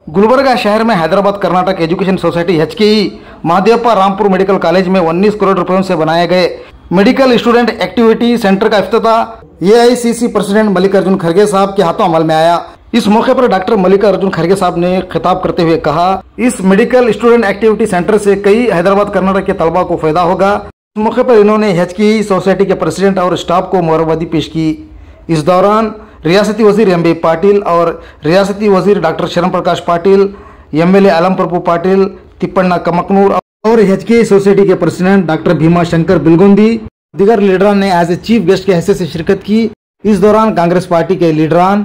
गुलबर्गा शहर में Hyderabad Karnataka education society HKE Mahadevappa Rampur medical college में 19 करोड़ रुपयों से बनाए गए मेडिकल स्टूडेंट एक्टिविटी सेंटर का इफ्तिताह AICC प्रेसिडेंट मल्लिकार्जुन खड़गे साहब के हाथों अमल में आया। इस मौके पर डॉक्टर मल्लिकार्जुन खड़गे साहब ने खिताब करते हुए कहा, इस मेडिकल स्टूडेंट एक्टिविटी सेंटर से कई हैदराबाद कर्नाटक के तलबा को फायदा होगा। इस मौके पर इन्होंने HKE सोसाइटी के प्रेसिडेंट और स्टाफ को मुबारकबादी पेश की। इस दौरान रियासती वजीर MB पाटिल और रियासती वजीर डॉक्टर शरण प्रकाश पाटिल, MLA आलम प्रभु पाटिल, तिप्पण्णा कमकनूर और HKE सोसाइटी के प्रेसिडेंट डॉक्टर भीमा शंकर बिलगुंदी दीगर लीडरान ने एज ए चीफ गेस्ट के हैसियत से शिरकत की। इस दौरान कांग्रेस पार्टी के लीडरान,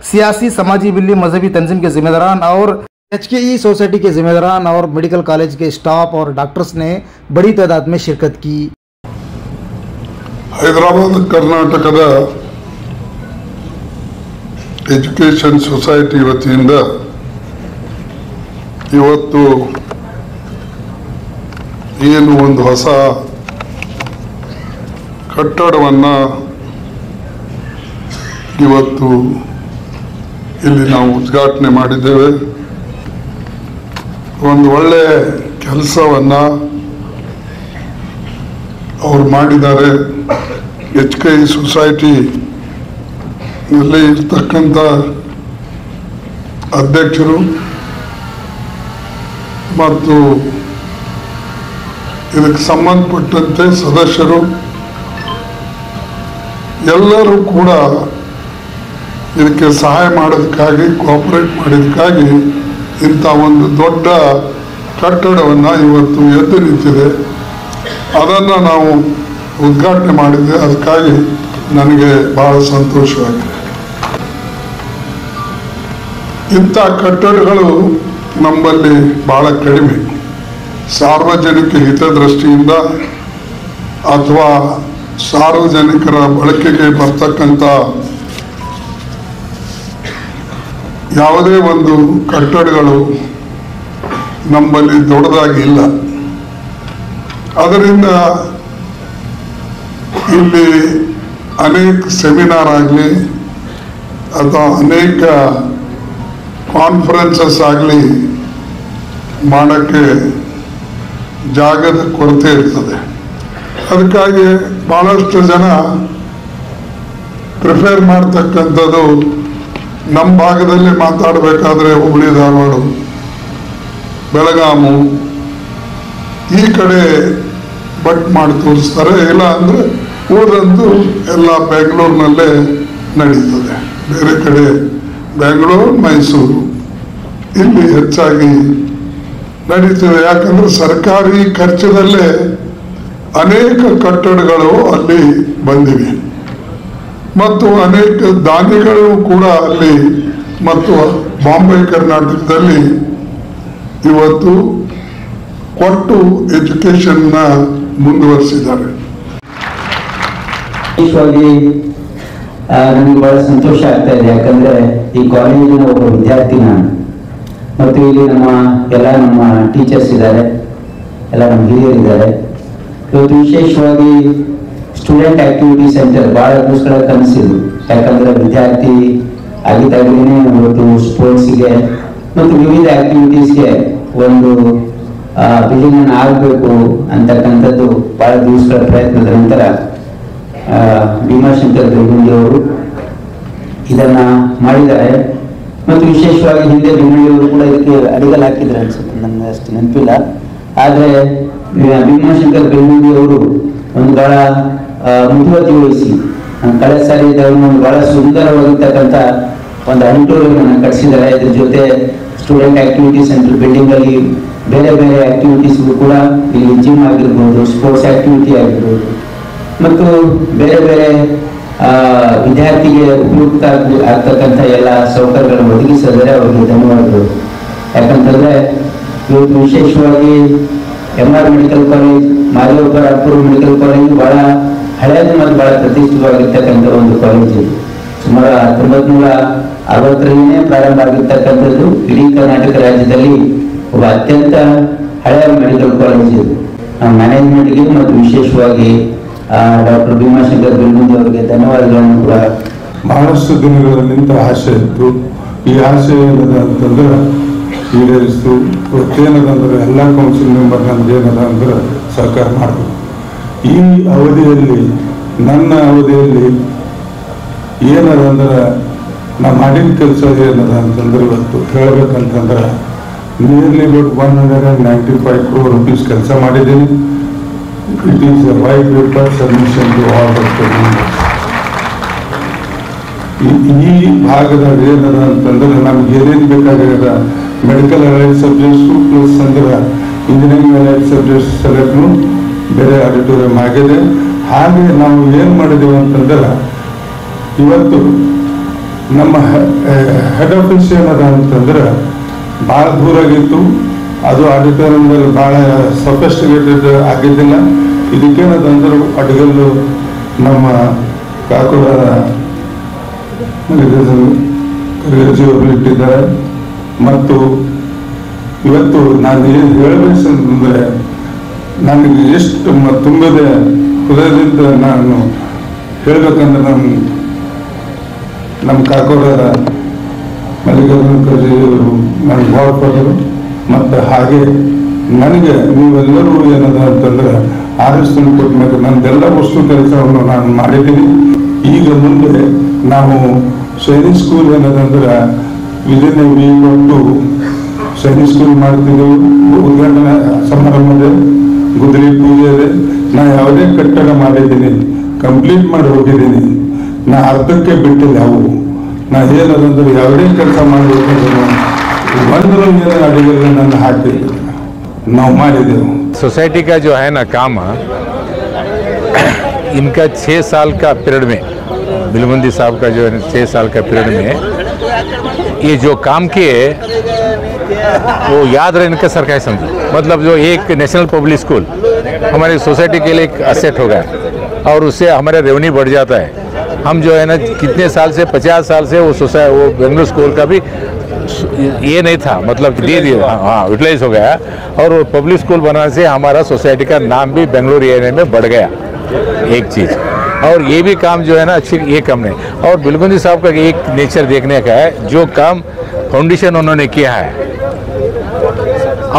सियासी, समाजी, बिल्ली, मजहबी तंजीम के जिम्मेदारान और HKE सोसाइटी के जिम्मेदारान और मेडिकल कॉलेज के स्टाफ और डॉक्टर्स ने बड़ी तादाद में शिरकत की। हैदराबाद कर्नाटक एजुकेशन सोसाइटी वतीन इवत्तु ಏನು ಒಂದು ಹೊಸ ಕಟ್ಟಡವನ್ನು ಇವತ್ತು ಇಲ್ಲಿ ನಾವು ಉದ್ಘಾಟನೆ ಮಾಡಿದ್ದೇವೆ। ಒಂದು ಒಳ್ಳೆ ಕೆಲಸವನ್ನು ಅವರು ಮಾಡಿದ್ದಾರೆ। HKE ಸೊಸೈಟಿ ನಲ್ಲಿ ಇರ್ತಕ್ಕಂಥ ಅಧ್ಯಕ್ಷರು ಮತ್ತು ಇದಕ್ಕೆ ಸಂಬಂಧಪಟ್ಟಂತೆ ಸದಸ್ಯರು ಎಲ್ಲರೂ ಕೂಡ ಇದಕ್ಕೆ ಸಹಾಯ ಮಾಡೋದಕ್ಕಾಗಿ, ಕೋಆಪರೇಟ್ ಮಾಡೋದಕ್ಕಾಗಿ ಇಂಥ ಒಂದು ದೊಡ್ಡ ಕಟ್ಟಡವನ್ನು ಇವತ್ತು ಎದ್ದು ನಿಂತಿದೆ। ಅದನ್ನು ನಾವು ಉದ್ಘಾಟನೆ ಮಾಡಿದ್ದೆ, ಅದಕ್ಕಾಗಿ ನನಗೆ ಬಹಳ ಸಂತೋಷವಾಗಿದೆ। ಇಂಥ ಕಟ್ಟಡಗಳು ನಮ್ಮಲ್ಲಿ ಬಹಳ ಕಡಿಮೆ, ಸಾರ್ವಜನಿಕ ಹಿತದೃಷ್ಟಿಯಿಂದ ಅಥವಾ ಸಾರ್ವಜನಿಕರ ಬಳಕೆಗೆ ಬರ್ತಕ್ಕಂಥ ಯಾವುದೇ ಒಂದು ಕಟ್ಟಡಗಳು ನಮ್ಮಲ್ಲಿ ದೊಡ್ಡದಾಗಿ ಇಲ್ಲ। ಅದರಿಂದ ಇಲ್ಲಿ ಅನೇಕ ಸೆಮಿನಾರ್ ಆಗಲಿ ಅಥವಾ ಅನೇಕ ಕಾನ್ಫರೆನ್ಸಸ್ ಆಗಲಿ ಮಾಡೋಕ್ಕೆ ಜಾಗದ ಕೊರತೆ ಇರ್ತದೆ। ಅದಕ್ಕಾಗಿ ಭಾಳಷ್ಟು ಜನ ಪ್ರಿಫೇರ್ ಮಾಡ್ತಕ್ಕಂಥದ್ದು ನಮ್ಮ ಭಾಗದಲ್ಲಿ ಮಾತಾಡಬೇಕಾದ್ರೆ ಹುಬ್ಬಳ್ಳಿ, ಧಾರವಾಡ, ಬೆಳಗಾಮು ಈ ಕಡೆ ಬಟ್ ಮಾಡಿ ತೋರಿಸ್ತಾರೆ, ಇಲ್ಲ ಅಂದರೆ ಉಳಿದಂತೂ ಎಲ್ಲ ಬೆಂಗಳೂರಿನಲ್ಲೇ ನಡೀತದೆ। ಬೇರೆ ಕಡೆ ಬೆಂಗಳೂರು, ಮೈಸೂರು ಇಲ್ಲಿ ಹೆಚ್ಚಾಗಿ ನಡೀತದೆ। ಯಾಕಂದ್ರೆ ಸರ್ಕಾರಿ ಖರ್ಚದಲ್ಲೇ ಅನೇಕ ಕಟ್ಟಡಗಳು ಅಲ್ಲಿ ಬಂದಿವೆ ಮತ್ತು ಅನೇಕ ದಾನಿಗಳು ಕೂಡ ಅಲ್ಲಿ ಮತ್ತು ಬಾಂಬೆ ಕರ್ನಾಟಕದಲ್ಲಿ ಇವತ್ತು ಕೊಟ್ಟು ಎಜುಕೇಶನ್ನ ಮುಂದುವರಿಸಿದ್ದಾರೆ। ನನಗೆ ಬಹಳ ಸಂತೋಷ ಆಗ್ತಾ ಇದೆ, ಯಾಕಂದ್ರೆ ಈ ಕಾಲೇಜಿನ ಒಬ್ಬ ವಿದ್ಯಾರ್ಥಿ ನಾನು, ಮತ್ತು ಇಲ್ಲಿ ನಮ್ಮ ಟೀಚರ್ಸ್ ಇದ್ದಾರೆ, ಎಲ್ಲ ನಮ್ಮ ಹಿರಿಯರಿದ್ದಾರೆ। ಇವತ್ತು ವಿಶೇಷವಾಗಿ ಸ್ಟೂಡೆಂಟ್ ಆಕ್ಟಿವಿಟಿ ಸೆಂಟರ್ ಬಹಳ ದಿವಸಗಳ ಕನಸಿದು, ಯಾಕಂದ್ರೆ ವಿದ್ಯಾರ್ಥಿ ಆಗಿದ್ದಾಗಲೇ ಇವತ್ತು ಸ್ಪೋರ್ಟ್ಸ್ಗೆ ಮತ್ತು ವಿವಿಧ ಆಕ್ಟಿವಿಟೀಸ್ಗೆ ಒಂದು ಬಿಲ್ಡಿಂಗ್ ಅನ್ನು ಆಗಬೇಕು ಅಂತಕ್ಕಂಥದ್ದು ಬಹಳ ದಿವಸಗಳ ಪ್ರಯತ್ನದ ನಂತರ ಭೀಮಾಶಂಕರ್ ಬೆಳ್ಗುಂಡಿ ಅವರು ಇದನ್ನ ಮಾಡಿದ್ದಾರೆ। ಮತ್ತು ವಿಶೇಷವಾಗಿ ಹಿಂದೆ ಬೆಳ್ಗುಂಡಿಯವರು ಕೂಡ ಇದಕ್ಕೆ ಅಡಿಗಲ್ ಹಾಕಿದ್ರು ಅನ್ಸುತ್ತೆ, ನನಗೆ ಅಷ್ಟು ನೆನಪಿಲ್ಲ। ಆದರೆ ಭೀಮಾಶಂಕರ್ ಬೆಳ್ಗುಂಡಿ ಅವರು ಒಂದು ಬಹಳ ಮುತುವರ್ಜಿ ವಹಿಸಿ ಕಳೆದ ಸಾರಿ ಒಂದು ಬಹಳ ಸುಂದರವಾಗಿರ್ತಕ್ಕಂಥ ಒಂದು ಆಡಿಟೋರಿಯಂ ಕಟ್ಟಿಸಿದ್ದಾರೆ। ಇದ್ರ ಜೊತೆ ಸ್ಟೂಡೆಂಟ್ ಆಕ್ಟಿವಿಟಿ ಸೆಂಟರ್ ಬಿಲ್ಡಿಂಗ್ ಅಲ್ಲಿ ಬೇರೆ ಬೇರೆ ಆಕ್ಟಿವಿಟೀಸ್ಗೂ ಕೂಡ ಇಲ್ಲಿ ಜಿಮ್ ಆಗಿರ್ಬೋದು, ಸ್ಪೋರ್ಟ್ಸ್ ಆಕ್ಟಿವಿಟಿ ಆಗಿರ್ಬೋದು ಮತ್ತು ಬೇರೆ ಬೇರೆ ವಿದ್ಯಾರ್ಥಿಗೆ ಉಪಯುಕ್ತ ಆಗ್ತಕ್ಕಂಥ ಎಲ್ಲ ಸೌಕರ್ಯಗಳನ್ನು ಒದಗಿಸಿದರೆ ಅವರಿಗೆ ಧನ್ಯವಾದಗಳು। ಯಾಕಂತಂದ್ರೆ ಇವತ್ತು ವಿಶೇಷವಾಗಿ MR medical college, Madevappa Rampur medical college ಬಹಳ ಹಳೆಯದು ಮತ್ತು ಬಹಳ ಪ್ರತಿಷ್ಠಿತವಾಗಿರ್ತಕ್ಕಂಥ ಒಂದು ಕಾಲೇಜ್ ಇದು। ಸುಮಾರು 1960ರಲ್ಲೇ ಪ್ರಾರಂಭ ಆಗಿರ್ತಕ್ಕಂಥದ್ದು ಇಡೀ ಕರ್ನಾಟಕ ರಾಜ್ಯದಲ್ಲಿ ಒಬ್ಬ ಅತ್ಯಂತ ಹಳೆಯ ಮೆಡಿಕಲ್ ಕಾಲೇಜ್ ಇದು। ಮ್ಯಾನೇಜ್ಮೆಂಟ್ಗೆ ಮತ್ತು ವಿಶೇಷವಾಗಿ ಡಾಕ್ಟರ್ ಭೀಮಾಶಂಕರ್ ಬೆಳ್ಗುಂಡಿ ಅವರಿಗೆ ಧನ್ಯವಾದಗಳನ್ನು ಕೂಡ ಬಹಳಷ್ಟು ದಿನಗಳಿಂದ ಆಸೆ ಇತ್ತು। ಈ ಆಸೆ ಏನಂತಂದ್ರೆ ಈಡೇರಿಸ್ತು. ಏನದಂದ್ರೆ ಎಲ್ಲ ಕೌನ್ಸಿಲ್ ಮೆಂಬರ್ ನಮ್ಗೆ ಏನದ ಅಂದ್ರೆ ಸಹಕಾರ ಮಾಡಬೇಕು. ಈ ಅವಧಿಯಲ್ಲಿ ನನ್ನ ಅವಧಿಯಲ್ಲಿ ಏನದಂದ್ರೆ ನಾ ಮಾಡಿದ ಕೆಲಸ ಏನದ ಅಂತಂದ್ರೆ ಇವತ್ತು ಹೇಳಬೇಕಂತಂದ್ರೆ ನಿಯರ್ಲಿ ಅಬೌಟ್ 195 crore rupees ಕೆಲಸ ಮಾಡಿದ್ದೀನಿ. It is a white paper submission to all the members. ಈ ಭಾಗದಾಗ ಏನದ ಅಂತಂದ್ರೆ ನಮ್ಗೆ ಏನೇನು ಬೇಕಾಗ್ಯದ ಮೆಡಿಕಲ್ ಅಲೈಡ್ ಸಬ್ಜೆಕ್ಟ್ಸು ಪ್ಲಸ್ ಅಂದ್ರೆ ಇಂಜಿನಿಯರಿಂಗ್ ಅಲೈಡ್ ಸಬ್ಜೆಕ್ಟ್ಸ್ ಸೆಲೆಕ್ಟ್ನು ಬೇರೆ ಆಡಿಟೋರಿಯಂ ಆಗಿದೆ. ಹಾಗೆ ನಾವು ಏನು ಮಾಡಿದೀವಿ ಅಂತಂದ್ರೆ ಇವತ್ತು ನಮ್ಮ ಹೆಡ್ ಆಫೀಸ್ ಏನದ ಅಂತಂದ್ರೆ ಭಾಳ ದೂರಾಗಿತ್ತು. ಅದು ಆಡಿಟೋರಿಯಂದಲ್ಲಿ ಭಾಳ ಸಫಿಸ್ಟಿಕೇಟೆಡ್ ಆಗಿದ್ದಿಲ್ಲ. ಇದಕ್ಕೇನದಂದ್ರೆ ಅಡುಗಲ್ಲು ನಮ್ಮ ಕಾಕುಳ ಅವರು ಇಟ್ಟಿದ್ದಾರೆ. ಮತ್ತು ಇವತ್ತು ನಾನು ಏನು ಹೇಳಬೇಕಂದ್ರೆ ನನಗೆ ಎಷ್ಟು ತುಂಬದೆ ಹೃದಯದಿಂದ ನಾನು ಹೇಳಬೇಕಂದ್ರೆ ನಮ್ಮ ಕಾಕೋಡರ ಮಲ್ಲಿಕಾರ್ಜುನ ಖರ್ಗೆ ಅವರು ನನಗೆ ಭಾಳ ಕೊಟ್ಟರು. ಮತ್ತು ಹಾಗೆ ನನಗೆ ನೀವೆಲ್ಲರೂ ಏನದ ಅಂತಂದ್ರೆ ಆರಿಸ್ಕೊಂಡು ಕೊಟ್ಟ ಮೇಲೆ ನಂದೆಲ್ಲ ವಸ್ತು ಕೆಲಸವನ್ನು ನಾನು ಮಾಡಿದ್ದೀನಿ. ಈಗ ಮುಂದೆ ನಾವು ಸೈನಿಕ್ ಸ್ಕೂಲ್ ಏನದಂದ್ರೆ ವಿದಿನ್ ಎ ವೀಕ್ ಕೊಟ್ಟು ಸೈನಿಕ್ ಸ್ಕೂಲ್ ಮಾಡ್ತಿದ್ದೆವು. ಉದ್ಘಾಟನಾ ಸಮಾರಂಭದ ಗುದ್ದಲಿ ಪೂಜೆ ಇದೆ. ನಾ ಯಾವುದೇ ಕಟ್ಟಡ ಮಾಡಿದ್ದೀನಿ, ಕಂಪ್ಲೀಟ್ ಮಾಡಿ ಹೋಗಿದ್ದೀನಿ. ನಾ ಅರ್ಧಕ್ಕೆ ಬಿಟ್ಟಿಲ್ಲ. ಅವು ನಾ ಏನದಂದ್ರೆ ಯಾವುದೇ ಕೆಲಸ ಮಾಡಬೇಕಂದ್ರೆ ಒಂದರಲ್ಲಿ ಏನೇ ಅಡಿಗೆಲ್ಲ ನಾನು ಹಾಕಿದ್ದೆ, ನಾವು ಮಾಡಿದೆವು. सोसाइटी का जो है ना काम इनका 6 साल का पीरियड में, बिलबंदी साहब का जो है 6 साल का पीरियड में ये जो काम किए वो याद रहने का सरकार समझो. मतलब जो एक नेशनल पब्लिक स्कूल हमारी सोसाइटी के लिए एक असेट हो गया और उससे हमारा रेवेन्यू बढ़ जाता है. हम जो है ना कितने साल से 50 साल से वो बेंगलुरु स्कूल का भी ये नहीं था, मतलब दे दिए, हाँ यूटिलाइज हो गया. और वो पब्लिक स्कूल बनाने से हमारा सोसाइटी का नाम भी बेंगलुरु एरिया में बढ़ गया. एक चीज़ और ये भी काम जो है ना अच्छी ये काम नहीं. और बिलबंदी साहब का एक नेचर देखने का है, जो काम फाउंडेशन उन्होंने किया है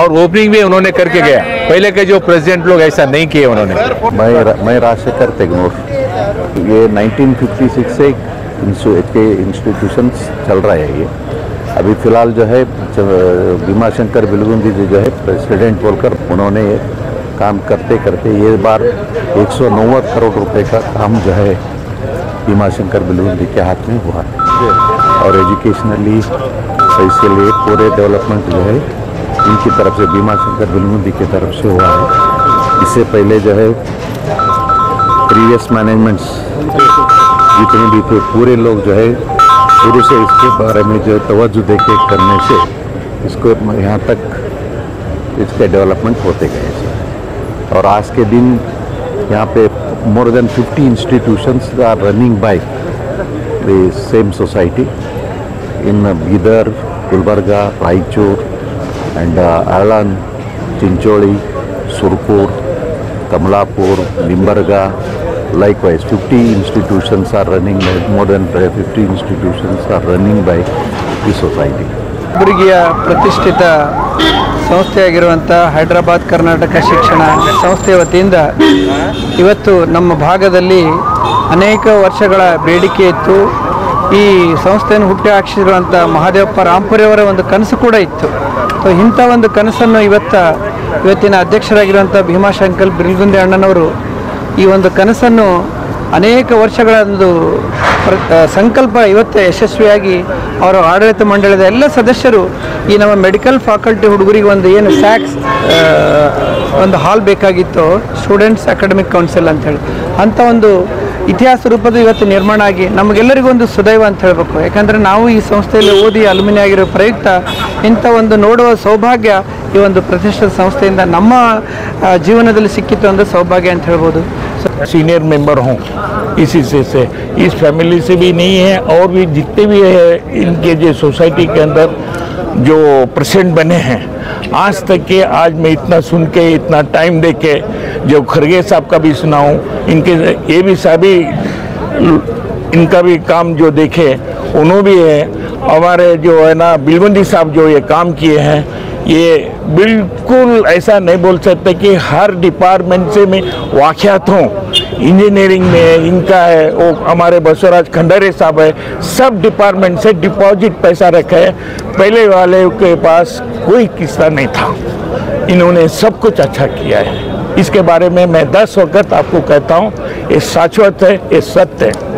और ओपनिंग भी उन्होंने करके गया. पहले के जो प्रेसिडेंट लोग ऐसा नहीं किए उन्होंने. मैं राजशेखर तेगनूर. ये 1956 से के इंस्टीट्यूशंस चल रहा है. ये अभी फ़िलहाल जो है भीमाशंकर बिलबुंदी जी जो है प्रेसिडेंट बोलकर उन्होंने काम करते करते ये बार 190 करोड़ रुपए का काम जो है भीमाशंकर बिलबुंदी के हाथ में हुआ है. और एजुकेशनली इसके लिए पूरे डेवलपमेंट जो है इनकी तरफ से भीमाशंकर बिलबुंदी की तरफ से हुआ है. इससे पहले जो है प्रीवियस मैनेजमेंट्स जितने भी थे पूरे लोग जो है शुरू से इसके बारे में जो तवज्जो देके करने से इसको यहाँ तक इसके डेवलपमेंट होते गए. और आज के दिन यहाँ पे more than 50 institutions are running by the same society in Bidar, Gulbarga, Raichur and Aland, Chincholi, Surpur, Kamalapur, Nimbarga. Likewise, 50 institutions are running by, more than 50 institutions are running by the society. ಕಲಬುರಗಿಯ ಪ್ರತಿಷ್ಠಿತ ಸಂಸ್ಥೆಯಾಗಿರುವಂಥ ಹೈದರಾಬಾದ್ ಕರ್ನಾಟಕ ಶಿಕ್ಷಣ ಸಂಸ್ಥೆ ವತಿಯಿಂದ ಇವತ್ತು ನಮ್ಮ ಭಾಗದಲ್ಲಿ ಅನೇಕ ವರ್ಷಗಳ ಬೇಡಿಕೆ ಇತ್ತು. ಈ ಸಂಸ್ಥೆಯನ್ನು ಹುಟ್ಟಿ ಹಾಕಿಸಿರುವಂಥ ಮಹಾದೇವಪ್ಪ ರಾಂಪುರಿಯವರ ಒಂದು ಕನಸು ಕೂಡ ಇತ್ತು. ಸೊ ಇಂಥ ಒಂದು ಕನಸನ್ನು ಇವತ್ತಿನ ಅಧ್ಯಕ್ಷರಾಗಿರುವಂಥ ಭೀಮಾಶಂಕರ್ ಬಿಲ್ಗುಂದಿ ಅಣ್ಣನವರು ಈ ಒಂದು ಕನಸನ್ನು ಅನೇಕ ವರ್ಷಗಳ ಒಂದು ಸಂಕಲ್ಪ ಇವತ್ತು ಯಶಸ್ವಿಯಾಗಿ ಅವರ ಆಡಳಿತ ಮಂಡಳಿದ ಎಲ್ಲ ಸದಸ್ಯರು ಈ ನಮ್ಮ ಮೆಡಿಕಲ್ ಫ್ಯಾಕಲ್ಟಿ ಹುಡುಗರಿಗೆ ಒಂದು ಏನು ಸ್ಯಾಕ್ಸ್ ಒಂದು ಹಾಲ್ ಬೇಕಾಗಿತ್ತು, ಸ್ಟೂಡೆಂಟ್ಸ್ ಅಕಾಡೆಮಿಕ್ ಕೌನ್ಸಿಲ್ ಅಂತೇಳಿ, ಅಂಥ ಒಂದು ಇತಿಹಾಸ ರೂಪದ ಇವತ್ತು ನಿರ್ಮಾಣ ಆಗಿ ನಮಗೆಲ್ಲರಿಗೂ ಒಂದು ಸುದೈವ ಅಂತ ಹೇಳಬೇಕು. ಯಾಕಂದರೆ ನಾವು ಈ ಸಂಸ್ಥೆಯಲ್ಲಿ ಓದಿ ಅಲ್ಯುಮಿನಿ ಆಗಿರೋ ಪ್ರಯುಕ್ತ ಇಂಥ ಒಂದು ನೋಡುವ ಸೌಭಾಗ್ಯ ಈ ಒಂದು ಪ್ರತಿಷ್ಠಿತ ಸಂಸ್ಥೆಯಿಂದ ನಮ್ಮ जीवनದಲ್ಲಿ ಸಿಕ್ಕಿತು ಅಂದ್ರೆ सौभाग्य ಅಂತ ಹೇಳ್ಬೋದು. सीनियर मेंबर हूँ इसी से इस फैमिली से भी नहीं है और भी जितने भी है इनके जो सोसाइटी के अंदर जो प्रेसिडेंट बने हैं आज तक के, आज मैं इतना सुन के इतना टाइम दे के जो खरगे साहब का भी सुना हूँ, इनके ये भी सभी इनका भी काम जो देखे उन्होंने भी है हमारे जो है ना बिलबंदी साहब जो ये काम किए हैं, ये बिल्कुल ऐसा नहीं बोल सकते कि हर डिपार्टमेंट से में वाक़ियात हों। इंजीनियरिंग में इनका है, वो हमारे बसवराज खंडारे साहब है, सब डिपार्टमेंट से डिपॉजिट पैसा रखा है। पहले वाले के पास कोई किस्सा नहीं था, इन्होंने सब कुछ अच्छा किया है। इसके बारे में मैं 10 वक्त आपको कहता हूँ, ये शाश्वत है, ये सत्य है।